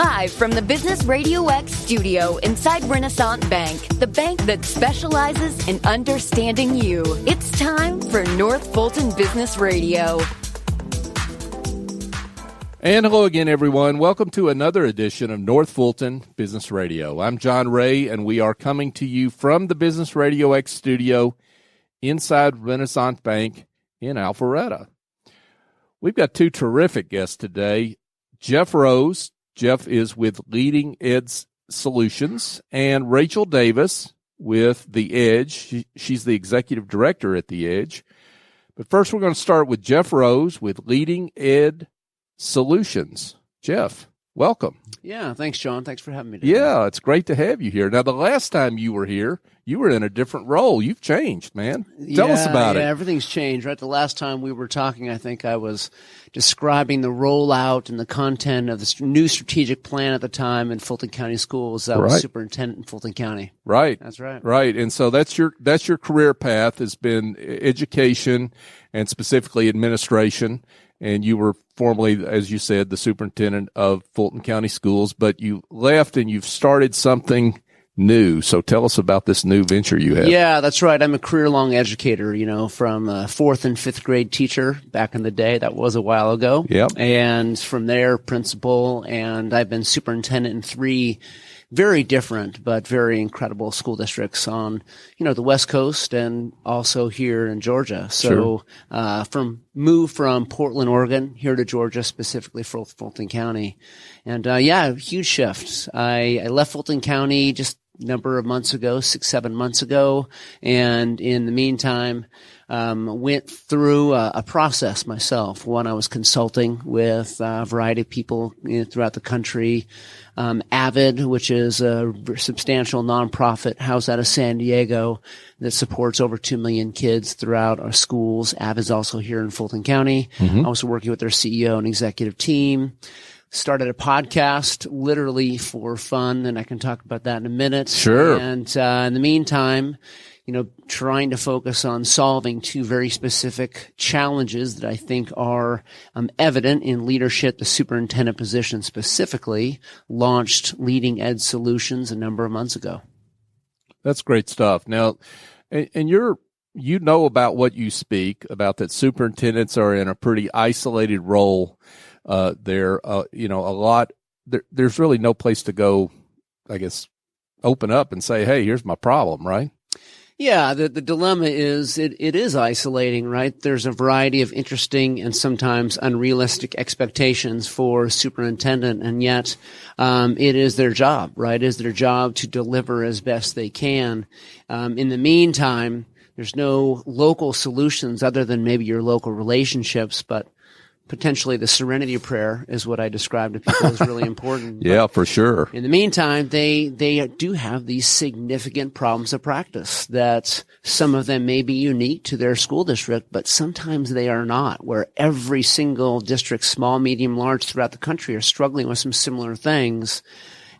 Live from the Business Radio X studio inside Renaissance Bank, the bank that specializes in understanding you. It's time for North Fulton Business Radio. And hello again, everyone. Welcome to another edition of North Fulton Business Radio. I'm John Ray, and we are coming to you from the Business Radio X studio inside Renaissance Bank in Alpharetta. We've got two terrific guests today. Jeff Rose. Jeff is with Leading Edge Solutions, and Rachel Davis with The Edge. She's the executive director at The Edge. But first, we're going to start with Jeff Rose with Leading Edge Solutions. Jeff, welcome. Yeah, thanks, John. Thanks for having me today. Yeah, it's great to have you here. Now, the last time you were here, you were in a different role. You've changed, man. Tell us about it. Yeah, everything's changed, right? The last time we were talking, I think I was describing the rollout and the content of the new strategic plan at the time in Fulton County Schools. I was superintendent in Fulton County. Right. That's right. Right. And so that's your career path has been education and specifically administration. And you were formerly, as you said, the superintendent of Fulton County Schools, but you left and you've started something new. So tell us about this new venture you have. Yeah, that's right. I'm a career-long educator, from a fourth and fifth grade teacher back in the day. That was a while ago. Yep. And from there, principal, and I've been superintendent in three very different but very incredible school districts on, the West Coast and also here in Georgia. So, moved from Portland, Oregon here to Georgia, specifically for Fulton County. And, huge shift. I left Fulton County just a number of months ago, 6-7 months ago. And in the meantime, went through a process myself. One, I was consulting with a variety of people throughout the country. Avid, which is a substantial nonprofit housed out of San Diego that supports over 2 million kids throughout our schools. Avid is also here in Fulton County. I was working with their CEO and executive team. Started a podcast literally for fun, and I can talk about that in a minute. Sure. And in the meantime, trying to focus on solving two very specific challenges that I think are evident in leadership. The superintendent position specifically launched Leading Edge Solutions a number of months ago. That's great stuff. Now, and you know about what you speak about, that superintendents are in a pretty isolated role. There's really no place to go, I guess, open up and say, hey, here's my problem, right? Yeah, the dilemma is it is isolating, right? There's a variety of interesting and sometimes unrealistic expectations for superintendent, and yet it is their job, right? It is their job to deliver as best they can. In the meantime, there's no local solutions other than maybe your local relationships, but potentially the serenity prayer is what I describe to people as really important. Yeah, for sure. In the meantime, they do have these significant problems of practice that some of them may be unique to their school district, but sometimes they are not, where every single district, small, medium, large throughout the country are struggling with some similar things.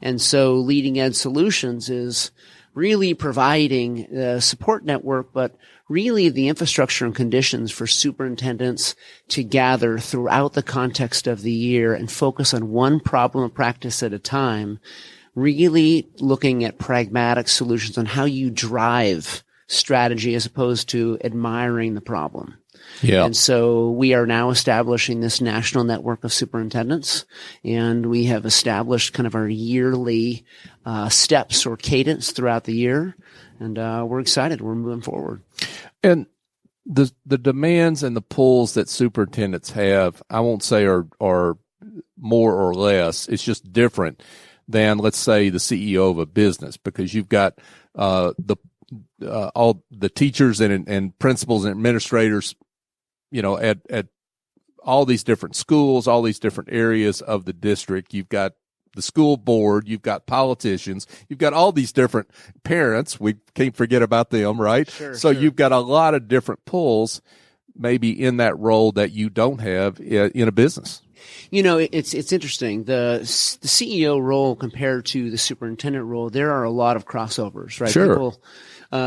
And so Leading Edge Solutions is really providing the support network, but really the infrastructure and conditions for superintendents to gather throughout the context of the year and focus on one problem of practice at a time, really looking at pragmatic solutions on how you drive strategy as opposed to admiring the problem. Yeah. And so we are now establishing this national network of superintendents, and we have established kind of our yearly steps or cadence throughout the year. And we're excited. We're moving forward. And the demands and the pulls that superintendents have, I won't say are more or less. It's just different than, let's say, the CEO of a business, because you've got all the teachers and principals and administrators, at all these different schools, all these different areas of the district. You've got the school board, you've got politicians, you've got all these different parents. We can't forget about them, right? Sure. You've got a lot of different pulls maybe in that role that you don't have in a business. It's interesting. The CEO role compared to the superintendent role, there are a lot of crossovers, right? Sure. People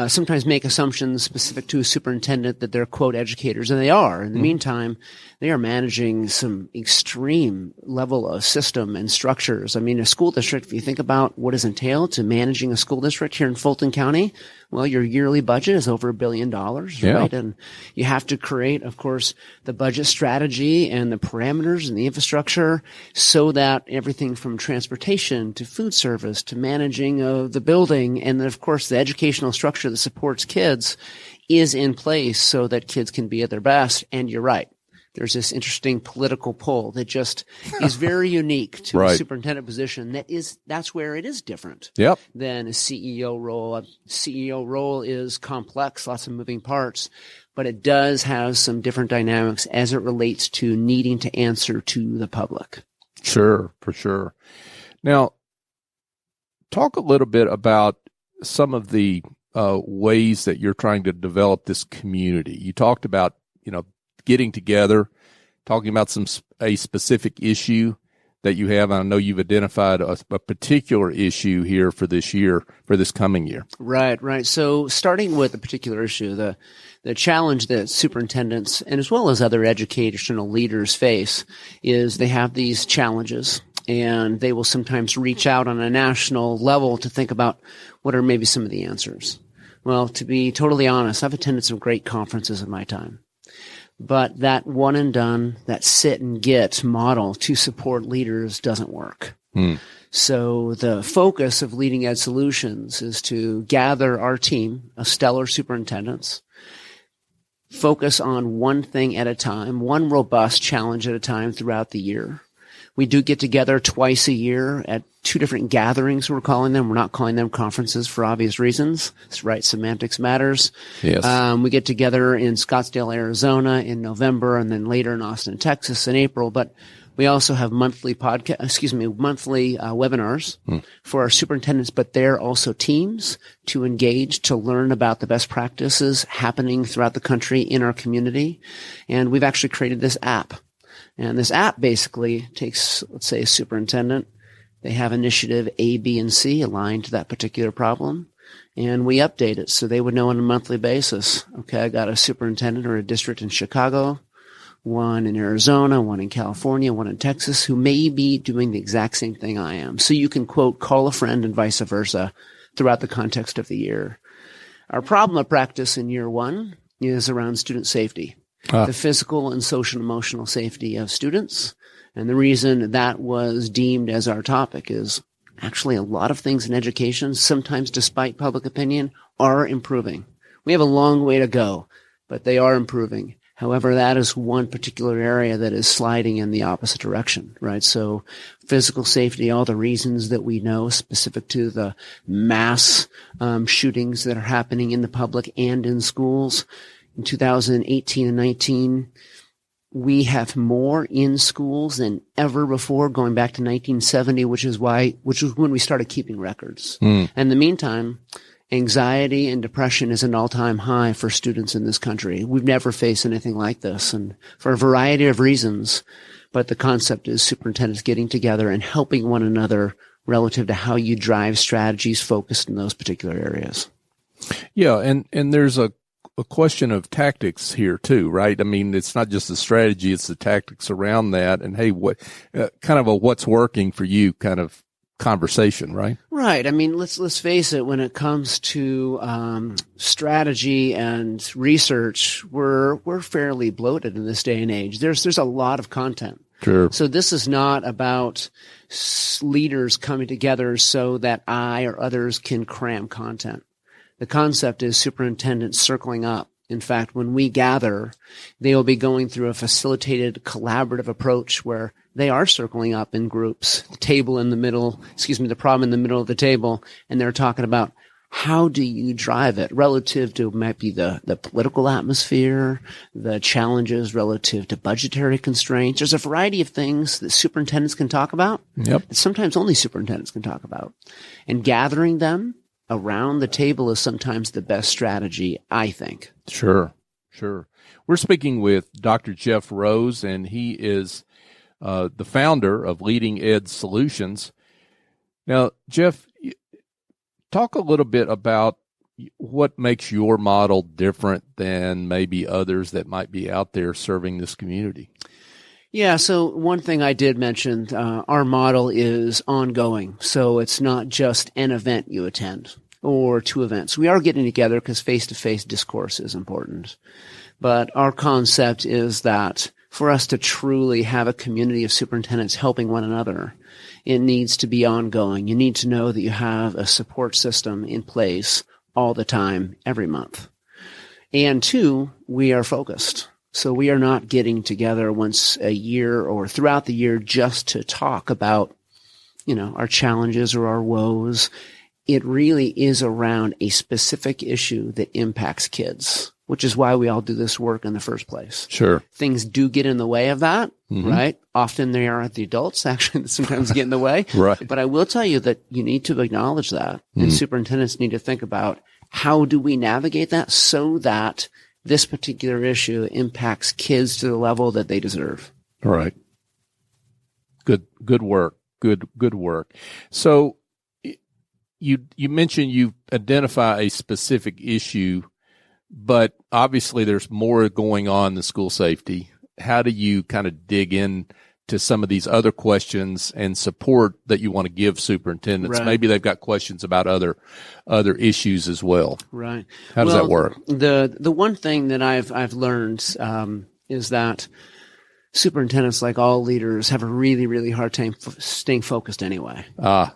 sometimes make assumptions specific to a superintendent that they're, quote, educators, and they are. In the meantime, they are managing some extreme level of system and structures. I mean, a school district, if you think about what is entailed to managing a school district here in Fulton County, well, your yearly budget is over $1 billion, right? And you have to create, of course, the budget strategy and the parameters and the infrastructure so that everything from transportation to food service to managing of the building and then, of course, the educational structure that supports kids is in place so that kids can be at their best. And you're right. There's this interesting political pull that just is very unique to a superintendent position. That's where it is different than a CEO role. A CEO role is complex, lots of moving parts, but it does have some different dynamics as it relates to needing to answer to the public. Sure, for sure. Now, talk a little bit about some of the ways that you're trying to develop this community. You talked about, getting together, talking about a specific issue that you have. I know you've identified a particular issue here for this coming year. Right. So starting with a particular issue, the challenge that superintendents and as well as other educational leaders face is they have these challenges and they will sometimes reach out on a national level to think about what are maybe some of the answers. Well, to be totally honest, I've attended some great conferences in my time. But that one and done, that sit and get model to support leaders doesn't work. So the focus of Leading Ed Solutions is to gather our team of stellar superintendents, focus on one thing at a time, one robust challenge at a time throughout the year. We do get together twice a year at two different gatherings, we're calling them. We're not calling them conferences for obvious reasons. That's right. Semantics matters. Yes. We get together in Scottsdale, Arizona in November and then later in Austin, Texas in April. But we also have monthly webinars for our superintendents, but they're also teams to engage, to learn about the best practices happening throughout the country in our community. And we've actually created this app. And this app basically takes, let's say, a superintendent. They have initiative A, B, and C aligned to that particular problem. And we update it so they would know on a monthly basis. Okay, I got a superintendent or a district in Chicago, one in Arizona, one in California, one in Texas, who may be doing the exact same thing I am. So you can, quote, call a friend and vice versa throughout the context of the year. Our problem of practice in year one is around student safety. The physical and social and emotional safety of students. And the reason that was deemed as our topic is actually a lot of things in education, sometimes despite public opinion, are improving. We have a long way to go, but they are improving. However, that is one particular area that is sliding in the opposite direction, right? So physical safety, all the reasons that we know specific to the mass shootings that are happening in the public and in schools. In 2018 and 19, we have more in schools than ever before, going back to 1970, which was when we started keeping records. And in the meantime, anxiety and depression is an all-time high for students in this country. We've never faced anything like this, and for a variety of reasons. But the concept is superintendents getting together and helping one another relative to how you drive strategies focused in those particular areas. Yeah, and there's a question of tactics here too, right? I mean, it's not just the strategy, it's the tactics around that. And hey, what kind of a what's working for you kind of conversation, right? Right. I mean, let's face it, when it comes to strategy and research, we're fairly bloated in this day and age. There's a lot of content. Sure. So this is not about leaders coming together so that I or others can cram content. The concept is superintendents circling up. In fact, when we gather, they will be going through a facilitated collaborative approach where they are circling up in groups, the problem in the middle of the table, and they're talking about how do you drive it relative to might be the political atmosphere, the challenges relative to budgetary constraints. There's a variety of things that superintendents can talk about. Yep. That sometimes only superintendents can talk about. And gathering them around the table is sometimes the best strategy, I think. Sure. We're speaking with Dr. Jeff Rose, and he is the founder of Leading Ed Solutions. Now, Jeff, talk a little bit about what makes your model different than maybe others that might be out there serving this community. Yeah, so one thing I did mention, our model is ongoing. So it's not just an event you attend or two events. We are getting together because face-to-face discourse is important. But our concept is that for us to truly have a community of superintendents helping one another, it needs to be ongoing. You need to know that you have a support system in place all the time, every month. And two, we are focused. So we are not getting together once a year or throughout the year just to talk about, our challenges or our woes. It really is around a specific issue that impacts kids, which is why we all do this work in the first place. Sure. Things do get in the way of that, right? Often they are the adults actually that sometimes get in the way. Right. But I will tell you that you need to acknowledge that. And superintendents need to think about how do we navigate that so that this particular issue impacts kids to the level that they deserve. All right. Good work. Good work. So you mentioned you identify a specific issue, but obviously there's more going on than school safety. How do you kind of dig in to some of these other questions and support that you want to give superintendents? Right. Maybe they've got questions about other issues as well. Right. How does that work? The one thing that I've learned is that superintendents, like all leaders, have a really, really hard time staying focused anyway.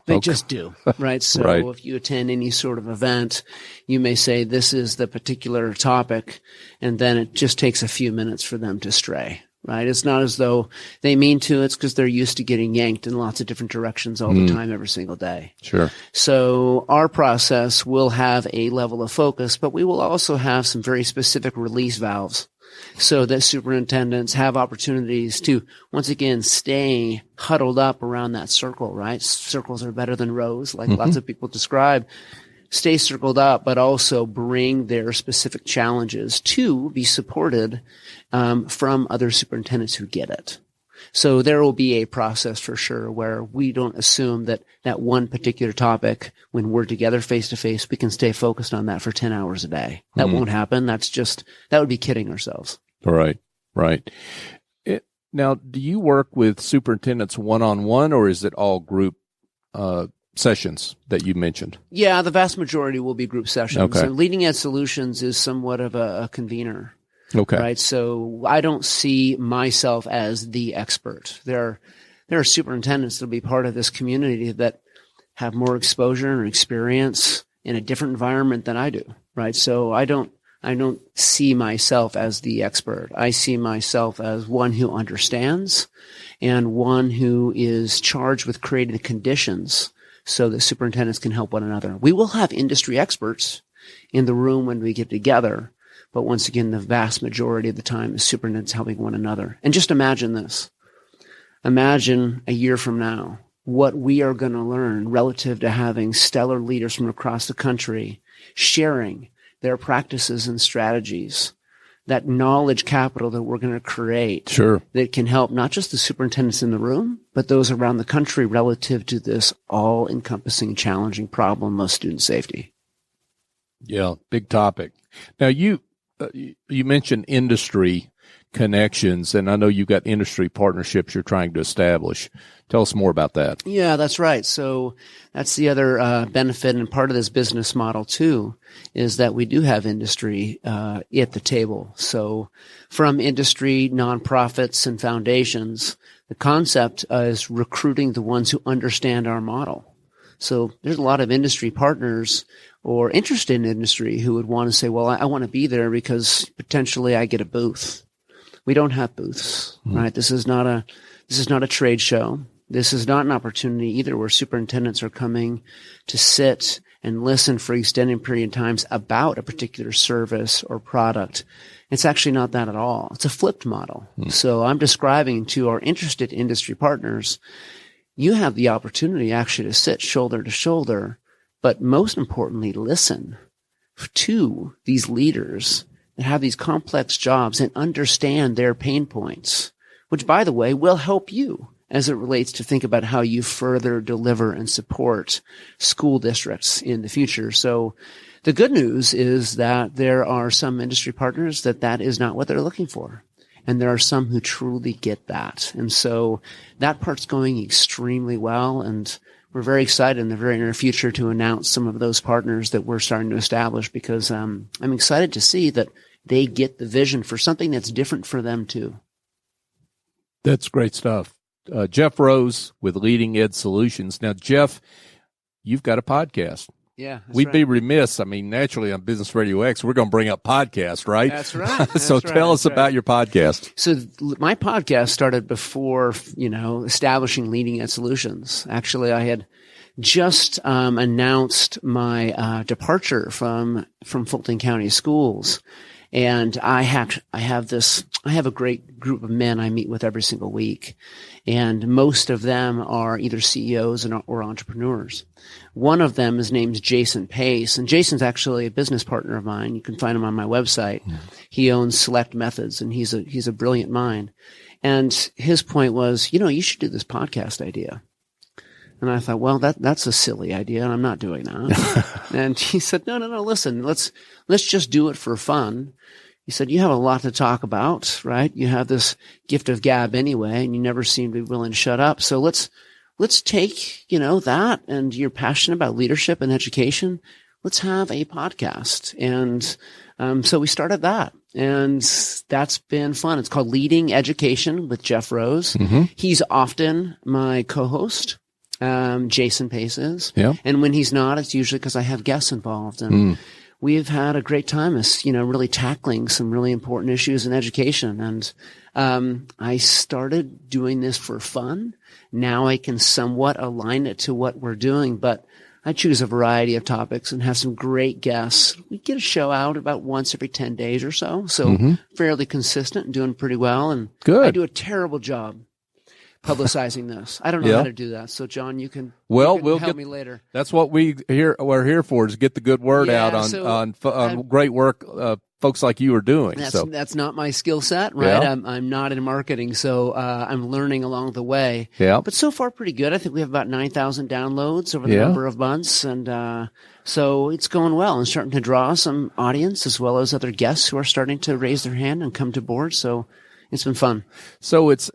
They just do, right? So Right. if you attend any sort of event, you may say this is the particular topic, and then it just takes a few minutes for them to stray. Right? It's not as though they mean to. It's because they're used to getting yanked in lots of different directions all the time, every single day. Sure. So our process will have a level of focus, but we will also have some very specific release valves so that superintendents have opportunities to, once again, stay huddled up around that circle, right? Circles are better than rows, like lots of people describe. Stay circled up, but also bring their specific challenges to be supported from other superintendents who get it. So there will be a process for sure where we don't assume that one particular topic, when we're together face to face, we can stay focused on that for 10 hours a day. That won't happen. That would be kidding ourselves. Right. Now, do you work with superintendents one-on-one, or is it all group sessions that you mentioned? Yeah, the vast majority will be group sessions. Okay. And Leading Ed Solutions is somewhat of a convener. Okay. Right. So I don't see myself as the expert. There are superintendents that will be part of this community that have more exposure and experience in a different environment than I do. Right. So I don't see myself as the expert. I see myself as one who understands and one who is charged with creating the conditions so that superintendents can help one another. We will have industry experts in the room when we get together. But once again, the vast majority of the time is superintendents helping one another. And just imagine this. Imagine a year from now, what we are going to learn relative to having stellar leaders from across the country sharing their practices and strategies, that knowledge capital that we're going to create. Sure. That can help not just the superintendents in the room, but those around the country relative to this all-encompassing, challenging problem of student safety. Yeah, big topic. Now, you mentioned industry connections, and I know you've got industry partnerships you're trying to establish. Tell us more about that. Yeah, that's right. So that's the other benefit and part of this business model too, is that we do have industry at the table. So from industry, nonprofits, and foundations, the concept is recruiting the ones who understand our model. So there's a lot of industry partners or interested in industry who would want to say, well, I want to be there because potentially I get a booth. We don't have booths, right? This is not a trade show. This is not an opportunity either where superintendents are coming to sit and listen for extended period of times about a particular service or product. It's actually not that at all. It's a flipped model. So I'm describing to our interested industry partners, you have the opportunity actually to sit shoulder to shoulder, but most importantly, listen to these leaders that have these complex jobs and understand their pain points which, by the way, will help you as it relates to think about how you further deliver and support school districts in the future. So the good news is that there are some industry partners that is not what they're looking for. And there are some who truly get that. And so that part's going extremely well. And we're very excited in the very near future to announce some of those partners that we're starting to establish, because I'm excited to see that they get the vision for something that's different for them too. That's great stuff. Jeff Rose with Leading Ed Solutions. Now, Jeff, you've got a podcast. Yeah, we'd be remiss. I mean, naturally on Business Radio X, we're going to bring up podcasts, right? That's right. So tell us about your podcast. So my podcast started before, establishing Leading Ed Solutions. Actually, I had just announced my departure from Fulton County Schools. And I have a great group of men I meet with every single week. And most of them are either CEOs or entrepreneurs. One of them is named Jason Pace. And Jason's actually a business partner of mine. You can find him on my website. Mm. He owns Select Methods, and he's a brilliant mind. And his point was, you should do this podcast idea. And I thought, well, that's a silly idea, and I'm not doing that. And he said, no, listen, let's just do it for fun. He said, you have a lot to talk about, right? You have this gift of gab anyway, and you never seem to be willing to shut up. So let's take, that, and you're passionate about leadership and education. Let's have a podcast. And so we started that, and that's been fun. It's called Leading Education with Jeff Rose. Mm-hmm. He's often my co-host. Jason Pace is. Yeah. And when he's not, it's usually because I have guests involved. And we've had a great time as, really tackling some really important issues in education. And I started doing this for fun. Now I can somewhat align it to what we're doing, but I choose a variety of topics and have some great guests. We get a show out about once every 10 days or so. So fairly consistent and doing pretty well. And good. I do a terrible job publicizing this. I don't know how to do that. So, John, you can we'll help me later. That's what we're here for, is get the good word out on great work folks like you are doing. That's not my skill set, right? Yeah. I'm not in marketing, so I'm learning along the way. Yeah. But so far, pretty good. I think we have about 9,000 downloads over the number of months, and so it's going well and starting to draw some audience as well as other guests who are starting to raise their hand and come to board. So it's been fun. So it's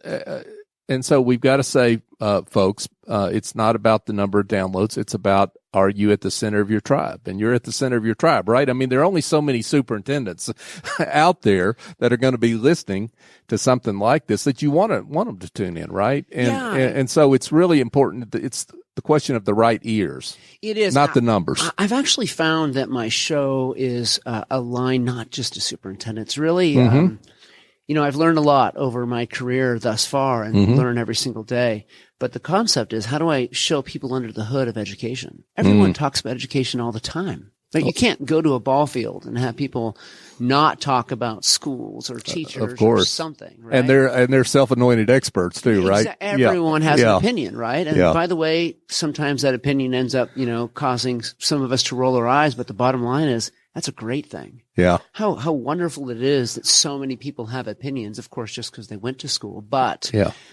and so we've got to say, folks, it's not about the number of downloads. It's about, are you at the center of your tribe? And you're at the center of your tribe, right? I mean, there are only so many superintendents out there that are going to be listening to something like this that you want them to tune in, right? And so it's really important. It's the question of the right ears. It is. Not the numbers. I've actually found that my show is aligned not just to superintendents, really. I've learned a lot over my career thus far and learn every single day. But the concept is, how do I show people under the hood of education? Everyone talks about education all the time. But you can't go to a ball field and have people not talk about schools or teachers or something, right? And they're self-anointed experts too, right? Everyone has an opinion, right? And by the way, sometimes that opinion ends up, causing some of us to roll our eyes. But the bottom line is, that's a great thing. Yeah. How wonderful it is that so many people have opinions, of course, just because they went to school. But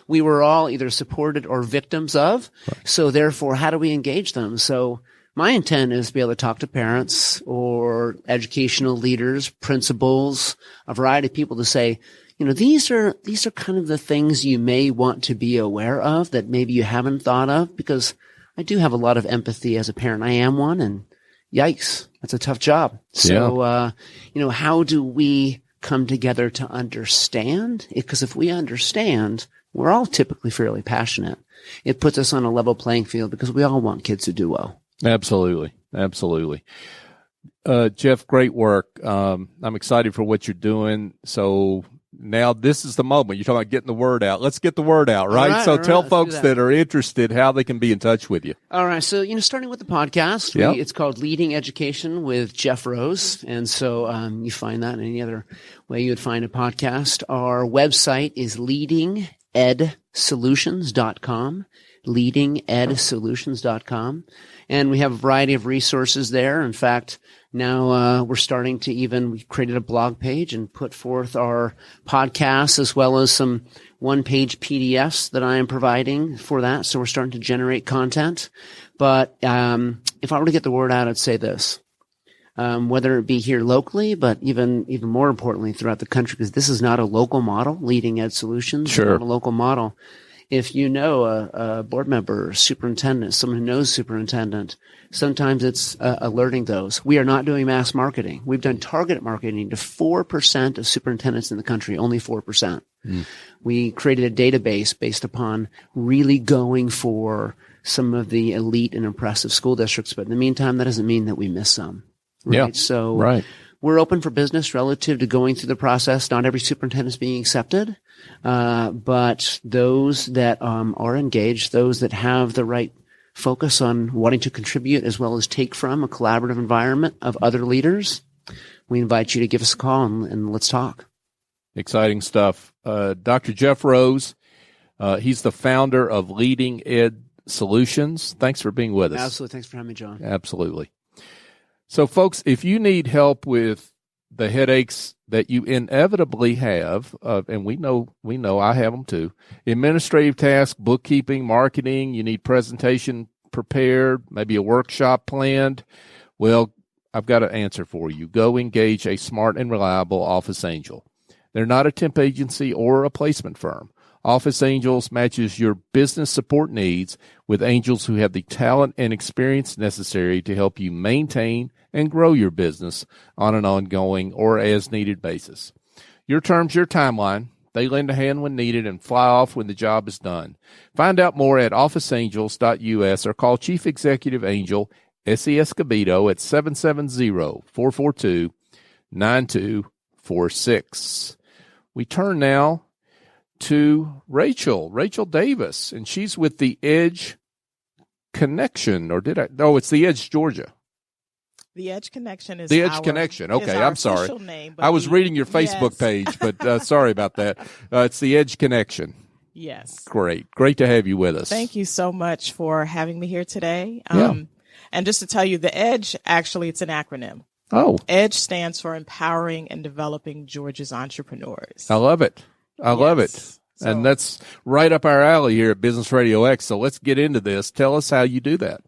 we were all either supported or victims of. Right. So therefore, how do we engage them? So my intent is to be able to talk to parents or educational leaders, principals, a variety of people to say, these are kind of the things you may want to be aware of that maybe you haven't thought of, because I do have a lot of empathy as a parent. I am one, and yikes, that's a tough job. So, how do we come together to understand? Because if we understand, we're all typically fairly passionate. It puts us on a level playing field because we all want kids to do well. Absolutely. Jeff, great work. I'm excited for what you're doing. So now this is the moment. You're talking about getting the word out. Let's get the word out, right? So tell folks that are interested how they can be in touch with you. All right. So, starting with the podcast, it's called Leading Education with Jeff Rose. And so you find that in any other way you would find a podcast. Our website is leadingedsolutions.com. leadingedsolutions.com. And we have a variety of resources there. In fact, now we're starting to we created a blog page and put forth our podcasts as well as some one-page PDFs that I am providing for that. So we're starting to generate content. But if I were to get the word out, I'd say this. Whether it be here locally, but even more importantly throughout the country, because this is not a local model, Leading Ed Solutions, sure, not a local model. If you know a board member, superintendent, someone who knows superintendent, sometimes it's alerting those. We are not doing mass marketing. We've done targeted marketing to 4% of superintendents in the country, only 4%. We created a database based upon really going for some of the elite and impressive school districts. But in the meantime, that doesn't mean that we miss some. Right. Yeah. So right. We're open for business relative to going through the process. Not every superintendent is being accepted, but those that are engaged, those that have the right focus on wanting to contribute as well as take from a collaborative environment of other leaders, we invite you to give us a call and let's talk. Exciting stuff. Dr. Jeff Rose, he's the founder of Leading Ed Solutions. Thanks for being with us. Absolutely. Thanks for having me, John. Absolutely. So, folks, if you need help with the headaches that you inevitably have, and we know I have them too, administrative tasks, bookkeeping, marketing, you need presentation prepared, maybe a workshop planned, well, I've got an answer for you. Go engage a smart and reliable office angel. They're not a temp agency or a placement firm. Office Angels matches your business support needs with angels who have the talent and experience necessary to help you maintain and grow your business on an ongoing or as needed basis. Your terms, your timeline. They lend a hand when needed and fly off when the job is done. Find out more at officeangels.us or call Chief Executive Angel S.E. Escobedo at 770-442-9246. We turn now to Rachel Davis, and she's with the Edge Connection, it's the Edge, Georgia. The Edge Connection is the Edge Connection. Okay, I'm sorry. Name, I was reading your Facebook page, but sorry about that. It's the Edge Connection. Yes. Great to have you with us. Thank you so much for having me here today. And just to tell you, the Edge, actually, it's an acronym. Oh. EDGE stands for Empowering and Developing Georgia's Entrepreneurs. I love it. I love it. So, and that's right up our alley here at Business Radio X. So let's get into this. Tell us how you do that.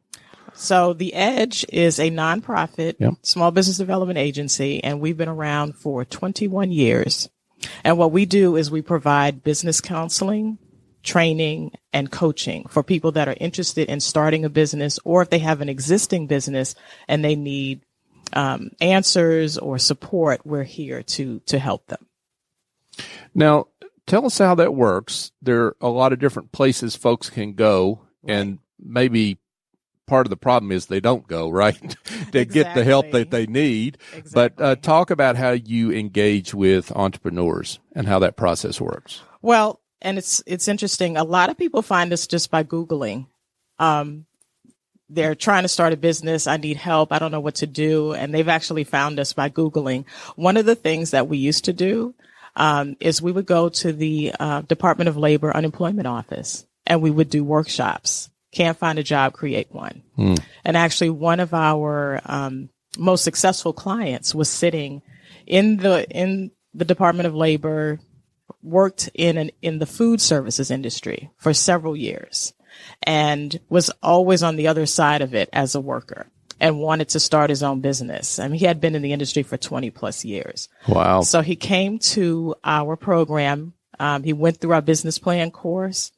So the EDGE is a nonprofit small business development agency, and we've been around for 21 years. And what we do is we provide business counseling, training, and coaching for people that are interested in starting a business, or if they have an existing business and they need answers or support, we're here to help them. Now, tell us how that works. There are a lot of different places folks can go, and maybe part of the problem is they don't go, right, to get the help that they need. Exactly. But talk about how you engage with entrepreneurs and how that process works. Well, and it's interesting. A lot of people find us just by Googling. They're trying to start a business. I need help. I don't know what to do. And they've actually found us by Googling. One of the things that we used to do is we would go to the Department of Labor Unemployment Office and we would do workshops. Can't find a job, create one. And actually one of our most successful clients was sitting in the Department of Labor, worked in the food services industry for several years and was always on the other side of it as a worker and wanted to start his own business. I mean, he had been in the industry for 20 plus years. Wow. So he came to our program. He went through our business plan course.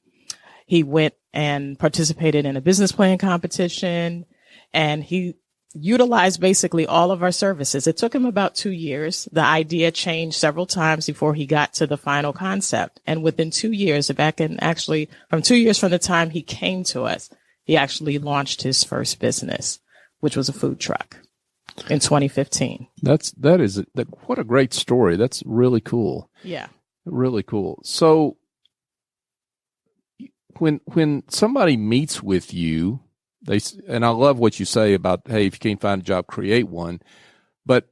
He went and participated in a business plan competition, and he utilized basically all of our services. It took him about 2 years. The idea changed several times before he got to the final concept. And within 2 years, from 2 years from the time he came to us, he actually launched his first business, which was a food truck in 2015. What a great story. That's really cool. Yeah. Really cool. So when somebody meets with you, and I love what you say about, hey, if you can't find a job, create one. But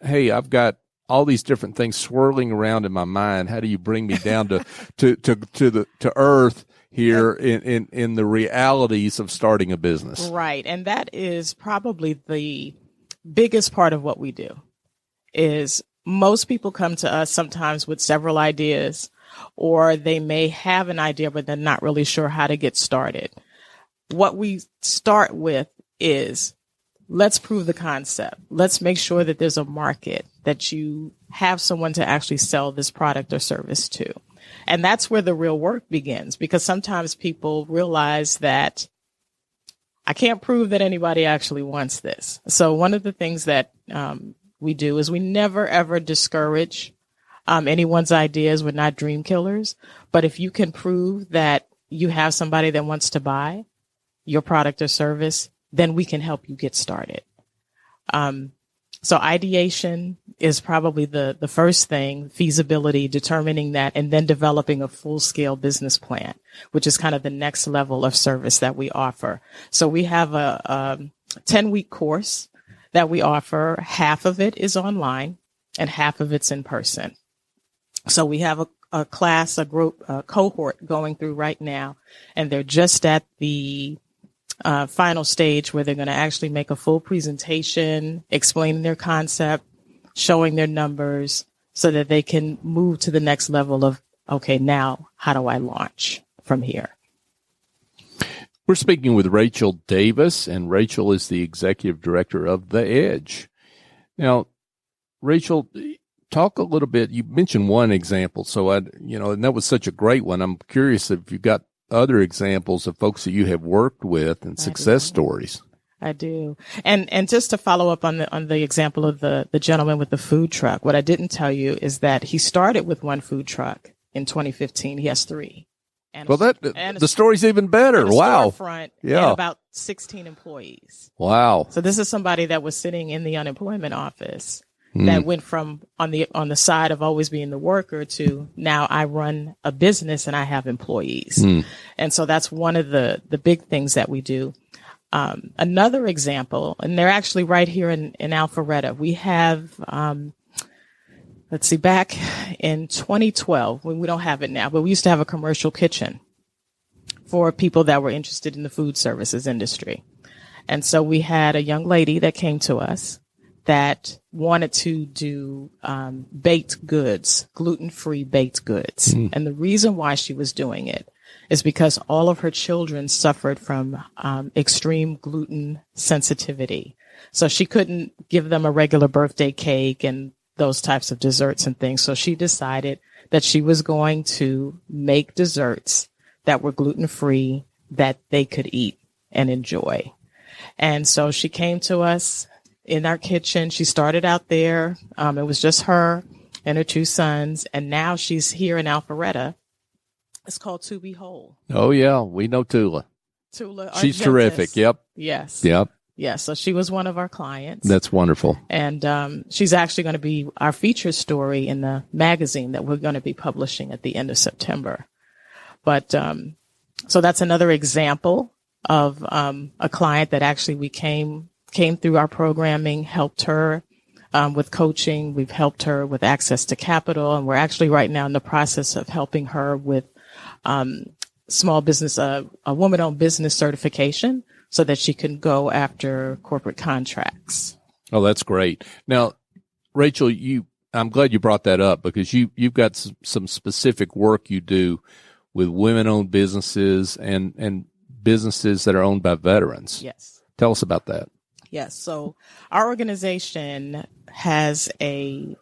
hey, I've got all these different things swirling around in my mind. How do you bring me down to earth here in the realities of starting a business. Right. And that is probably the biggest part of what we do. Is most people come to us sometimes with several ideas, or they may have an idea, but they're not really sure how to get started. What we start with is, let's prove the concept. Let's make sure that there's a market, that you have someone to actually sell this product or service to. And that's where the real work begins, because sometimes people realize that I can't prove that anybody actually wants this. So one of the things that we do is we never, ever discourage anyone's ideas. We're not dream killers. But if you can prove that you have somebody that wants to buy your product or service, then we can help you get started. So ideation is probably the first thing, feasibility, determining that, and then developing a full-scale business plan, which is kind of the next level of service that we offer. So we have a 10-week course that we offer. Half of it is online and half of it's in person. So we have a class, a group, a cohort going through right now, and they're just at the final stage where they're going to actually make a full presentation, explaining their concept, showing their numbers, so that they can move to the next level of, okay, now how do I launch from here? We're speaking with Rachel Davis, and Rachel is the executive director of The Edge. Now, Rachel, talk a little bit. You mentioned one example, so and that was such a great one. I'm curious if you've got other examples of folks that you have worked with and success stories. I do. And just to follow up on the example of the gentleman with the food truck, what I didn't tell you is that he started with one food truck in 2015. He has 3. And the story's even better. Wow. Storefront, and about 16 employees. Wow. So this is somebody that was sitting in the unemployment office that went from on the side of always being the worker to now I run a business and I have employees. And so that's one of the big things that we do. Another example, and they're actually right here in Alpharetta. We have, back in 2012, we don't have it now, but we used to have a commercial kitchen for people that were interested in the food services industry. And so we had a young lady that came to us that wanted to do baked goods, gluten-free baked goods. And the reason why she was doing it is because all of her children suffered from extreme gluten sensitivity. So she couldn't give them a regular birthday cake and those types of desserts and things. So she decided that she was going to make desserts that were gluten-free that they could eat and enjoy. And so she came to us in our kitchen. She started out there. It was just her and her 2 sons. And now she's here in Alpharetta. It's called To Be Whole. Oh, yeah. We know Tula. She's terrific. Yep. Yes. Yep. Yes. So she was one of our clients. That's wonderful. And she's actually going to be our featured story in the magazine that we're going to be publishing at the end of September. But so that's another example of a client that actually we came through our programming, helped her with coaching. We've helped her with access to capital. And we're actually right now in the process of helping her with small business, a woman-owned business certification, so that she can go after corporate contracts. Oh, that's great. Now, Rachel, I'm glad you brought that up, because you've got some specific work you do with women-owned businesses and businesses that are owned by veterans. Yes. Tell us about that. Yes. So our organization has a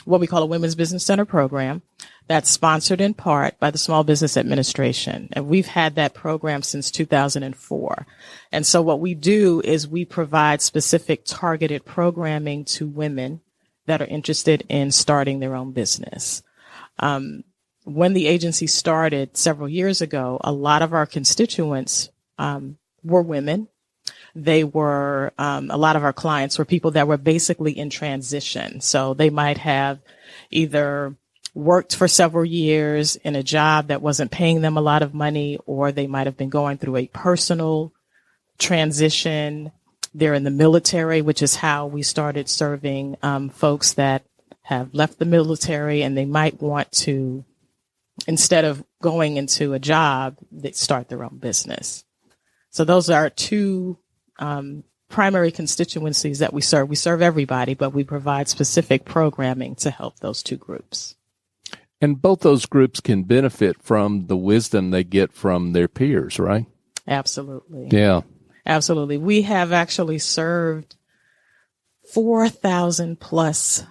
what we call a Women's Business Center program that's sponsored in part by the Small Business Administration. And we've had that program since 2004. And so what we do is we provide specific targeted programming to women that are interested in starting their own business. When the agency started several years ago, a lot of our constituents were women. They were, a lot of our clients were people that were basically in transition. So they might have either worked for several years in a job that wasn't paying them a lot of money, or they might have been going through a personal transition. They're in the military, which is how we started serving folks that have left the military, and they might want to instead of going into a job, they start their own business. So those are two primary constituencies that we serve. We serve everybody, but we provide specific programming to help those two groups. And both those groups can benefit from the wisdom they get from their peers, right? Absolutely. Yeah. Absolutely. We have actually served 4,000 plus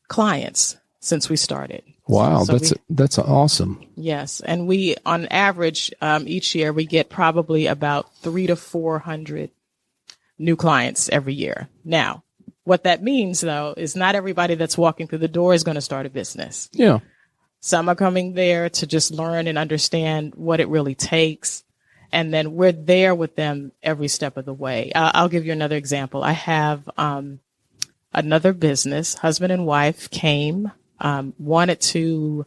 clients since we started. Wow, So that's awesome. Yes, and we, on average, each year we get probably about 300 to 400 new clients every year. Now, what that means, though, is not everybody that's walking through the door is going to start a business. Yeah. Some are coming there to just learn and understand what it really takes. And then we're there with them every step of the way. I'll give you another example. I have another business, husband and wife came, wanted to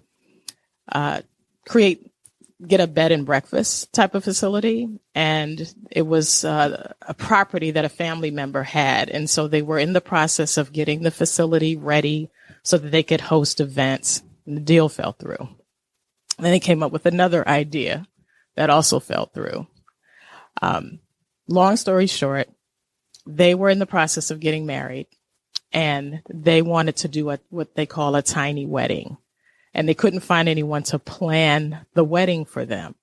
get a bed and breakfast type of facility. And it was a property that a family member had. And so they were in the process of getting the facility ready so that they could host events. And the deal fell through. And then they came up with another idea that also fell through. Long story short, they were in the process of getting married and they wanted to do what they call a tiny wedding. And they couldn't find anyone to plan the wedding for them.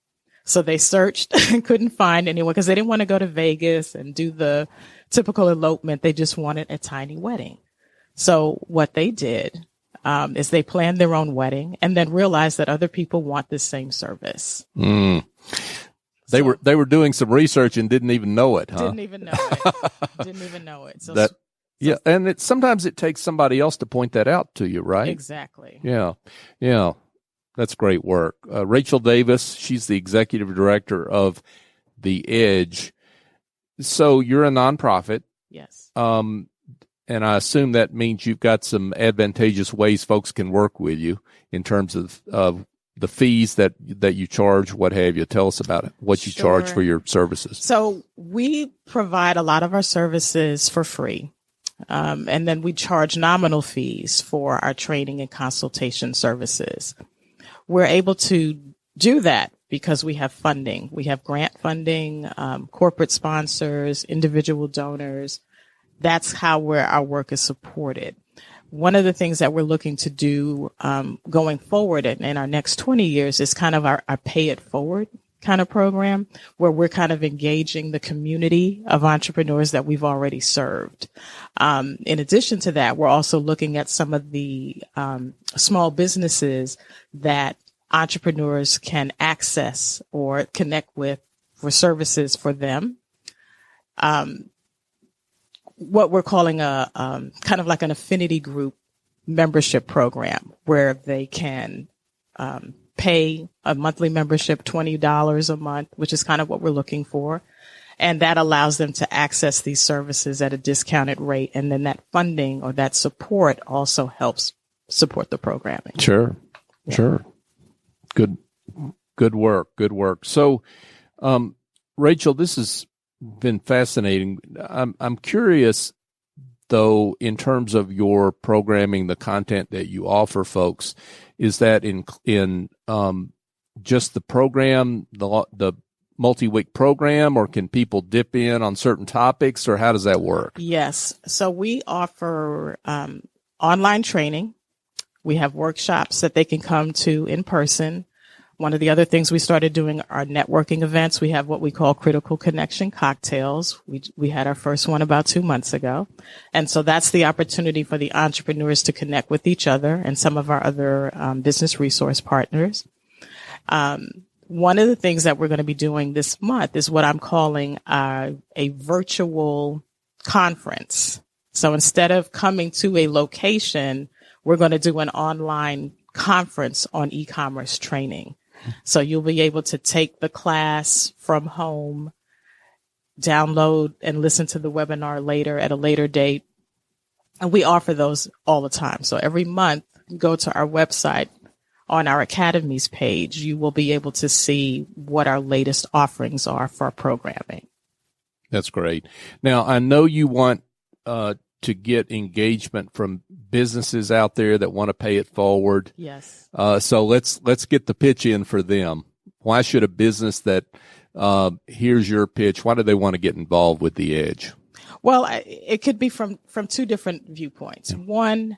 So they searched and couldn't find anyone because they didn't want to go to Vegas and do the typical elopement. They just wanted a tiny wedding. So what they did is they planned their own wedding and then realized that other people want the same service. Mm. They were doing some research and didn't even know it, huh? Didn't even know it. Didn't even know it. So yeah, and sometimes it takes somebody else to point that out to you, right? Exactly. Yeah. That's great work. Rachel Davis, she's the executive director of The Edge. So you're a nonprofit. Yes. And I assume that means you've got some advantageous ways folks can work with you in terms of the fees that you charge, what have you. Tell us about it, what you charge for your services. So we provide a lot of our services for free. And then we charge nominal fees for our training and consultation services. We're able to do that because we have funding. We have grant funding, corporate sponsors, individual donors. That's how our work is supported. One of the things that we're looking to do going forward in our next 20 years is kind of our pay it forward kind of program where we're kind of engaging the community of entrepreneurs that we've already served. In addition to that, we're also looking at some of the small businesses that entrepreneurs can access or connect with for services for them. What we're calling a kind of like an affinity group membership program where they can pay a monthly membership, $20 a month, which is kind of what we're looking for. And that allows them to access these services at a discounted rate. And then that funding or that support also helps support the programming. Sure. Good work. So, Rachel, this has been fascinating. I'm curious, though, in terms of your programming, the content that you offer folks, is that in just the program, the multi-week program, or can people dip in on certain topics, or how does that work? Yes. So we offer online training. We have workshops that they can come to in person. One of the other things we started doing are networking events. We have what we call Critical Connection Cocktails. We had our first one about 2 months ago. And so that's the opportunity for the entrepreneurs to connect with each other and some of our other business resource partners. One of the things that we're going to be doing this month is what I'm calling a virtual conference. So instead of coming to a location, we're going to do an online conference on e-commerce training. So you'll be able to take the class from home, download and listen to the webinar later at a later date. And we offer those all the time. So every month, go to our website on our academies page. You will be able to see what our latest offerings are for our programming. That's great. Now, I know you want to get engagement from businesses out there that want to pay it forward. Yes. So let's get the pitch in for them. Why should a business that hears your pitch, why do they want to get involved with The Edge? Well, it could be from two different viewpoints. One,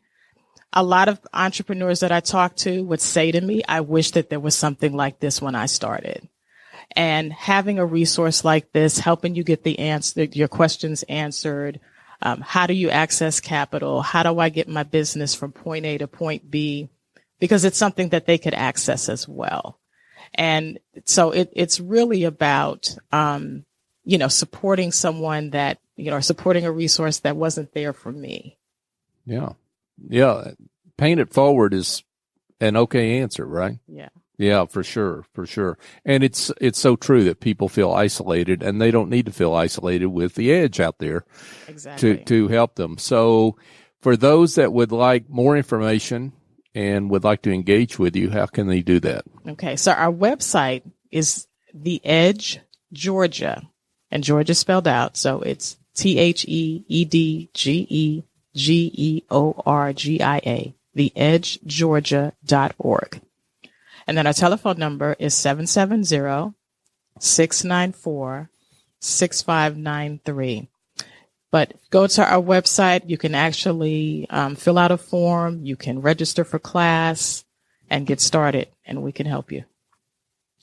a lot of entrepreneurs that I talk to would say to me, I wish that there was something like this when I started. And having a resource like this, helping you get your questions answered. How do you access capital? How do I get my business from point A to point B? Because it's something that they could access as well. And so it's really about, supporting someone that, or supporting a resource that wasn't there for me. Yeah. Yeah. Paying it forward is an okay answer, right? Yeah. Yeah, for sure. For sure. And it's so true that people feel isolated, and they don't need to feel isolated with The Edge out there. Exactly. To help them. So for those that would like more information and would like to engage with you, how can they do that? Okay. So our website is The Edge Georgia, and Georgia spelled out. So it's THEEDGEGEORGIA, theedgegeorgia.org. And then our telephone number is 770-694-6593. But go to our website. You can actually fill out a form. You can register for class and get started, and we can help you.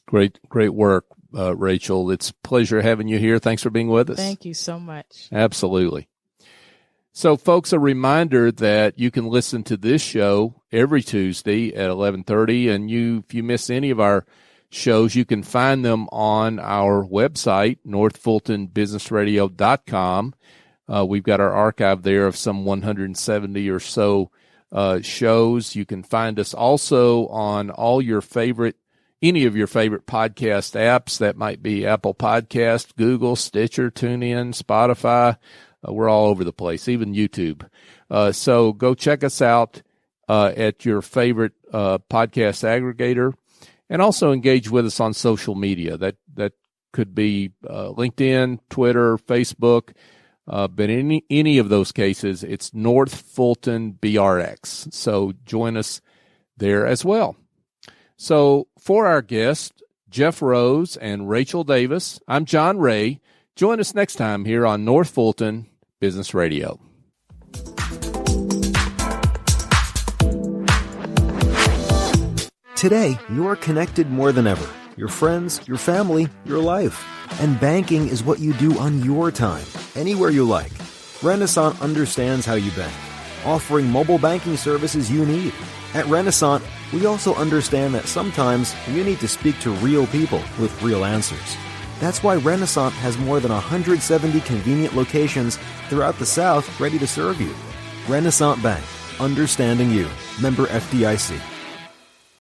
Great work, Rachel. It's a pleasure having you here. Thanks for being with us. Thank you so much. Absolutely. So, folks, a reminder that you can listen to this show every Tuesday at 11:30, and if you miss any of our shows, you can find them on our website, northfultonbusinessradio.com. We've got our archive there of some 170 or so shows. You can find us also on any of your favorite podcast apps. That might be Apple Podcast, Google, Stitcher, TuneIn, Spotify. We're all over the place, even YouTube. So go check us out at your favorite podcast aggregator, and also engage with us on social media. That could be LinkedIn, Twitter, Facebook, but in any of those cases, it's North Fulton BRX. So join us there as well. So for our guests, Jeff Rose and Rachel Davis, I'm John Ray. Join us next time here on North Fulton Business Radio. Today, you're connected more than ever. Your friends, your family, your life. And banking is what you do on your time, anywhere you like. Renaissance understands how you bank, offering mobile banking services you need. At Renaissance, we also understand that sometimes you need to speak to real people with real answers. That's why Renaissance has more than 170 convenient locations throughout the South ready to serve you. Renaissance Bank, understanding you. Member FDIC.